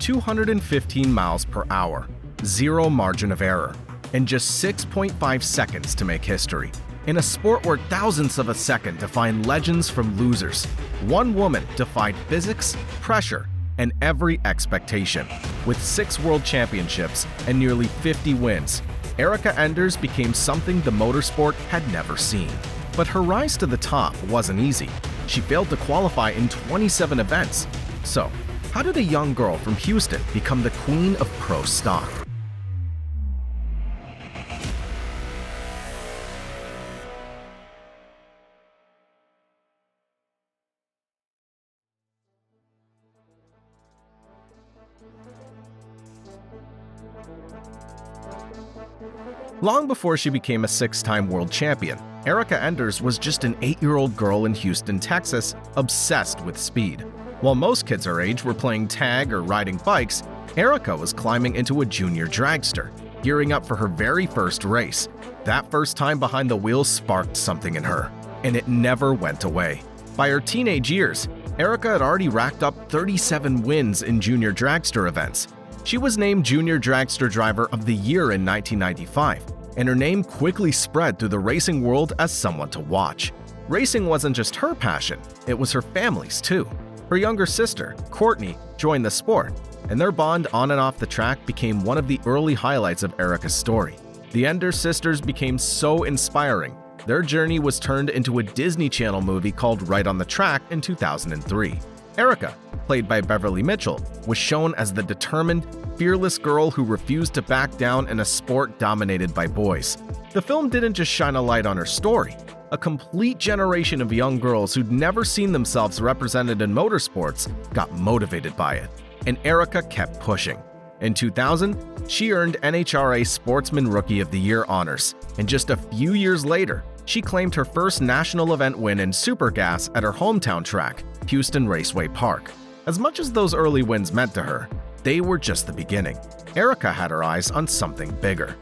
215 miles per hour, zero margin of error, and just 6.5 seconds to make history. In a sport where thousandths of a second define legends from losers, one woman defied physics, pressure, and every expectation. With 6 world championships and nearly 50 wins, Erica Enders became something the motorsport had never seen. But her rise to the top wasn't easy. She failed to qualify in 27 events. So, how did a young girl from Houston become the queen of pro stock? Long before she became a 6-time world champion, Erica Enders was just an 8-year-old girl in Houston, Texas, obsessed with speed. While most kids her age were playing tag or riding bikes, Erica was climbing into a junior dragster, gearing up for her very first race. That first time behind the wheel sparked something in her, and it never went away. By her teenage years, Erica had already racked up 37 wins in junior dragster events. She was named Junior Dragster Driver of the Year in 1995, and her name quickly spread through the racing world as someone to watch. Racing wasn't just her passion, it was her family's too. Her younger sister, Courtney, joined the sport, and their bond on and off the track became one of the early highlights of Erica's story. The Enders sisters became so inspiring, their journey was turned into a Disney Channel movie called Right on the Track in 2003. Erica, played by Beverly Mitchell, was shown as the determined, fearless girl who refused to back down in a sport dominated by boys. The film didn't just shine a light on her story. A complete generation of young girls who'd never seen themselves represented in motorsports got motivated by it, and Erica kept pushing. In 2000, she earned NHRA Sportsman Rookie of the Year honors, and just a few years later, she claimed her first national event win in Supergas at her hometown track, Houston Raceway Park. As much as those early wins meant to her, they were just the beginning. Erica had her eyes on something bigger.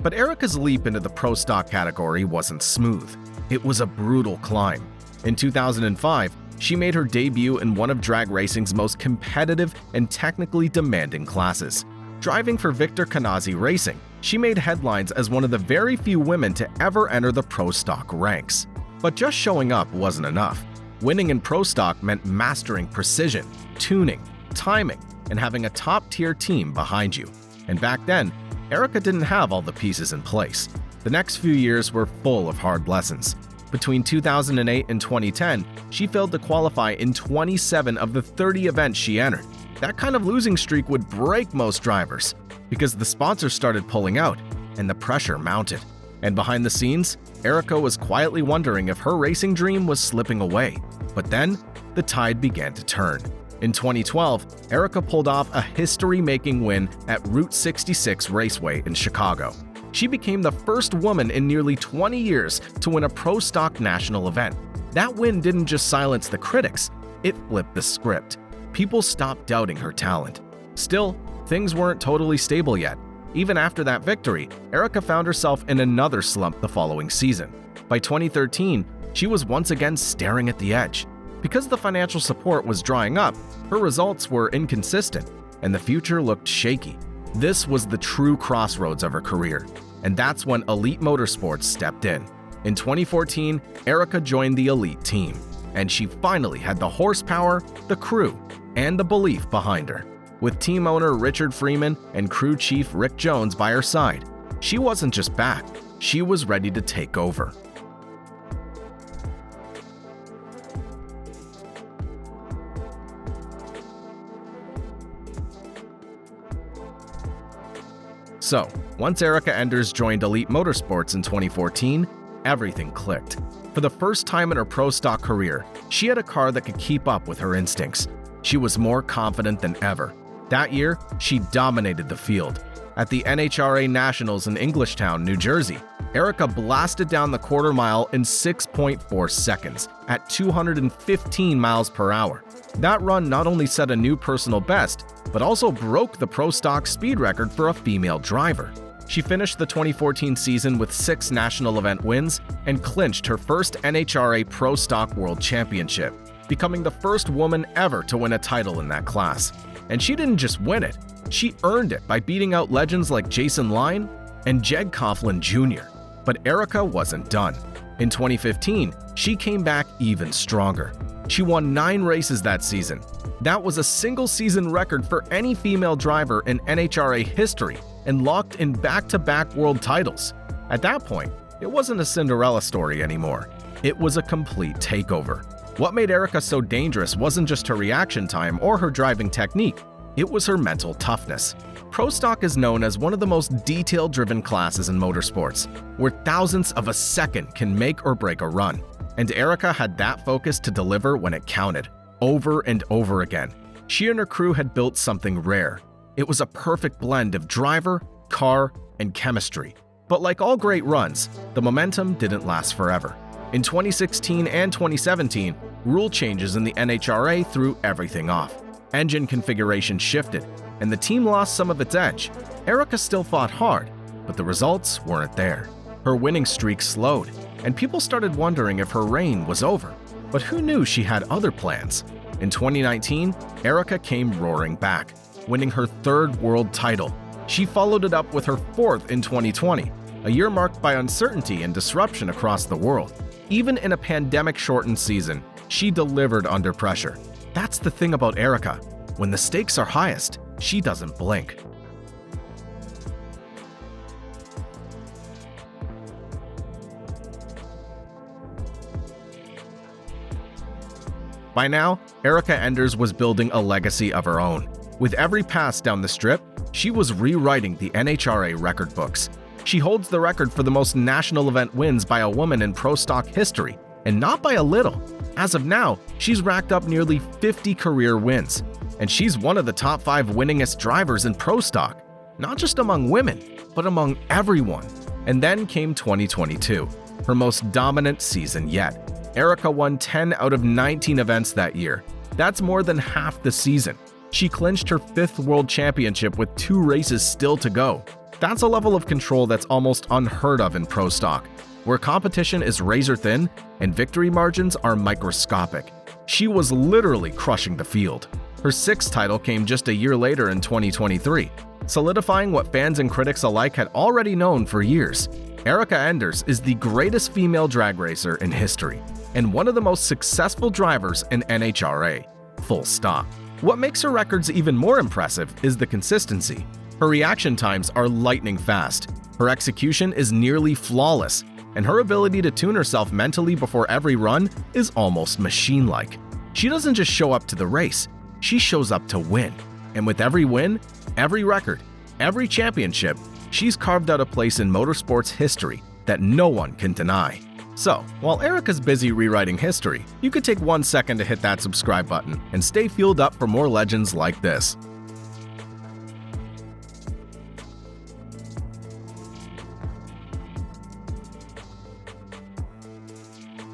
But Erica's leap into the pro stock category wasn't smooth. It was a brutal climb. In 2005, she made her debut in one of drag racing's most competitive and technically demanding classes. Driving for Victor Canazzi Racing, she made headlines as one of the very few women to ever enter the pro stock ranks. But just showing up wasn't enough. Winning in pro stock meant mastering precision, tuning, timing, and having a top-tier team behind you. And back then, Erica didn't have all the pieces in place. The next few years were full of hard lessons. Between 2008 and 2010, she failed to qualify in 27 of the 30 events she entered. That kind of losing streak would break most drivers because the sponsors started pulling out and the pressure mounted. And behind the scenes, Erica was quietly wondering if her racing dream was slipping away. But then, the tide began to turn. In 2012, Erica pulled off a history-making win at Route 66 Raceway in Chicago. She became the first woman in nearly 20 years to win a pro stock national event. That win didn't just silence the critics, it flipped the script. People stopped doubting her talent. Still, things weren't totally stable yet. Even after that victory, Erica found herself in another slump the following season. By 2013, she was once again staring at the edge. Because the financial support was drying up, her results were inconsistent, and the future looked shaky. This was the true crossroads of her career, and that's when Elite Motorsports stepped in. In 2014, Erica joined the Elite team, and she finally had the horsepower, the crew, and the belief behind her. With team owner Richard Freeman and crew chief Rick Jones by her side, she wasn't just back, she was ready to take over. So, once Erica Enders joined Elite Motorsports in 2014, everything clicked. For the first time in her pro stock career, she had a car that could keep up with her instincts. She was more confident than ever. That year, she dominated the field. At the NHRA Nationals in Englishtown, New Jersey, Erica blasted down the quarter mile in 6.4 seconds at 215 miles per hour. That run not only set a new personal best, but also broke the pro stock speed record for a female driver. She finished the 2014 season with 6 national event wins and clinched her first NHRA Pro Stock World Championship, becoming the first woman ever to win a title in that class. And she didn't just win it, she earned it by beating out legends like Jason Line and Jeg Coughlin Jr. But Erica wasn't done. In 2015, she came back even stronger. She won 9 races that season. That was a single-season record for any female driver in NHRA history and locked in back-to-back world titles. At that point, it wasn't a Cinderella story anymore. It was a complete takeover. What made Erica so dangerous wasn't just her reaction time or her driving technique, it was her mental toughness. Pro Stock is known as one of the most detail-driven classes in motorsports, where thousandths of a second can make or break a run. And Erica had that focus to deliver when it counted, over and over again. She and her crew had built something rare. It was a perfect blend of driver, car, and chemistry. But like all great runs, the momentum didn't last forever. In 2016 and 2017, rule changes in the NHRA threw everything off. Engine configuration shifted, and the team lost some of its edge. Erica still fought hard, but the results weren't there. Her winning streak slowed, and people started wondering if her reign was over. But who knew she had other plans? In 2019, Erica came roaring back, winning her 3rd world title. She followed it up with her 4th in 2020, a year marked by uncertainty and disruption across the world. Even in a pandemic-shortened season, she delivered under pressure. That's the thing about Erica. When the stakes are highest, she doesn't blink. By now, Erica Enders was building a legacy of her own. With every pass down the strip, she was rewriting the NHRA record books. She holds the record for the most national event wins by a woman in Pro Stock history, and not by a little. As of now, she's racked up nearly 50 career wins, and she's one of the top 5 winningest drivers in Pro Stock, not just among women, but among everyone. And then came 2022, her most dominant season yet. Erica won 10 out of 19 events that year. That's more than half the season. She clinched her 5th world championship with 2 races still to go. That's a level of control that's almost unheard of in Pro Stock, where competition is razor-thin and victory margins are microscopic. She was literally crushing the field. Her 6th title came just a year later in 2023, solidifying what fans and critics alike had already known for years. Erica Enders is the greatest female drag racer in history, and one of the most successful drivers in NHRA. Full stop. What makes her records even more impressive is the consistency. Her reaction times are lightning fast, her execution is nearly flawless, and her ability to tune herself mentally before every run is almost machine-like. She doesn't just show up to the race, she shows up to win. And with every win, every record, every championship, she's carved out a place in motorsports history that no one can deny. So, while Erica's busy rewriting history, you could take 1 second to hit that subscribe button and stay fueled up for more legends like this.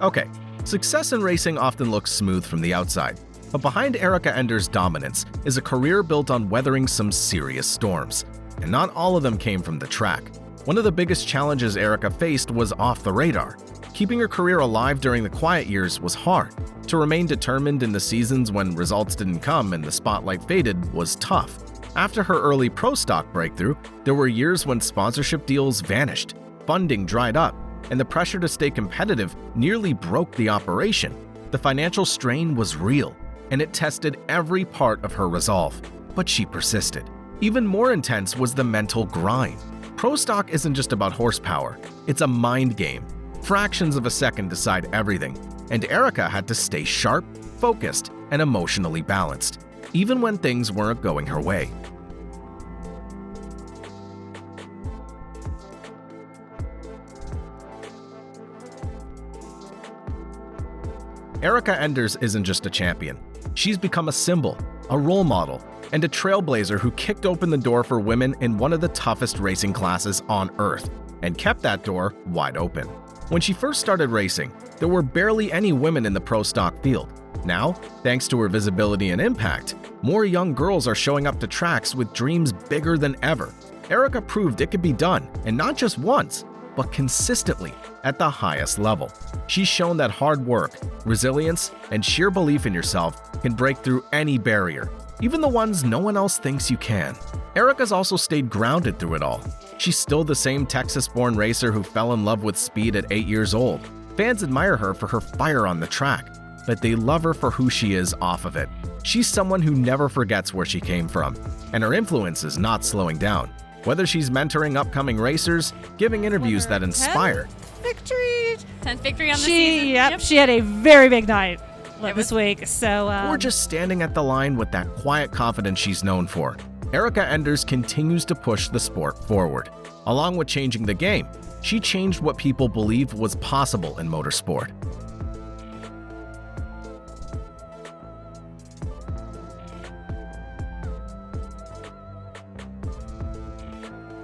Okay, success in racing often looks smooth from the outside, but behind Erica Enders' dominance is a career built on weathering some serious storms. And not all of them came from the track. One of the biggest challenges Erica faced was off the radar. Keeping her career alive during the quiet years was hard. To remain determined in the seasons when results didn't come and the spotlight faded was tough. After her early Pro Stock breakthrough, there were years when sponsorship deals vanished, funding dried up, and the pressure to stay competitive nearly broke the operation. The financial strain was real, and it tested every part of her resolve. But she persisted. Even more intense was the mental grind. Pro Stock isn't just about horsepower, it's a mind game. Fractions of a second decide everything, and Erica had to stay sharp, focused, and emotionally balanced, even when things weren't going her way. Erica Enders isn't just a champion. She's become a symbol, a role model, and a trailblazer who kicked open the door for women in one of the toughest racing classes on Earth, and kept that door wide open. When she first started racing, there were barely any women in the Pro Stock field. Now, thanks to her visibility and impact, more young girls are showing up to tracks with dreams bigger than ever. Erica proved it could be done, and not just once, but consistently at the highest level. She's shown that hard work, resilience, and sheer belief in yourself can break through any barrier, even the ones no one else thinks you can. Erica's also stayed grounded through it all. She's still the same Texas-born racer who fell in love with speed at 8 years old. Fans admire her for her fire on the track, but they love her for who she is off of it. She's someone who never forgets where she came from, and her influence is not slowing down. Whether she's mentoring upcoming racers, giving interviews that inspire. 10th victory on the season. Yep, she had a very big night this week. So, or just standing at the line with that quiet confidence she's known for. Erica Enders continues to push the sport forward. Along with changing the game, she changed what people believed was possible in motorsport.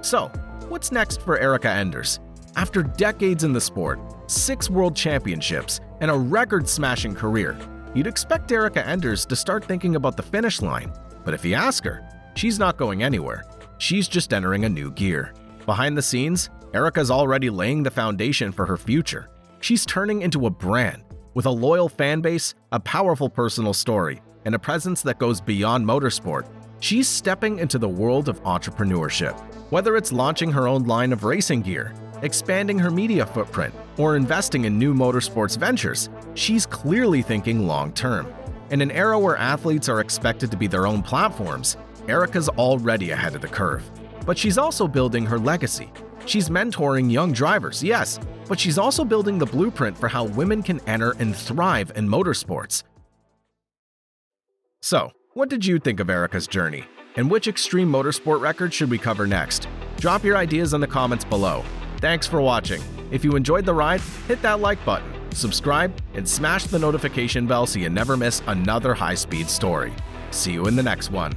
So, what's next for Erica Enders? After decades in the sport, 6 world championships, and a record-smashing career, you'd expect Erica Enders to start thinking about the finish line. But if you ask her, she's not going anywhere. She's just entering a new gear. Behind the scenes, Erica's already laying the foundation for her future. She's turning into a brand, with a loyal fan base, a powerful personal story, and a presence that goes beyond motorsport. She's stepping into the world of entrepreneurship. Whether it's launching her own line of racing gear, expanding her media footprint, or investing in new motorsports ventures, she's clearly thinking long-term. In an era where athletes are expected to be their own platforms, Erica's already ahead of the curve. But she's also building her legacy. She's mentoring young drivers, yes, but she's also building the blueprint for how women can enter and thrive in motorsports. So, what did you think of Erica's journey? And which extreme motorsport record should we cover next? Drop your ideas in the comments below. Thanks for watching. If you enjoyed the ride, hit that like button, subscribe, and smash the notification bell so you never miss another high-speed story. See you in the next one.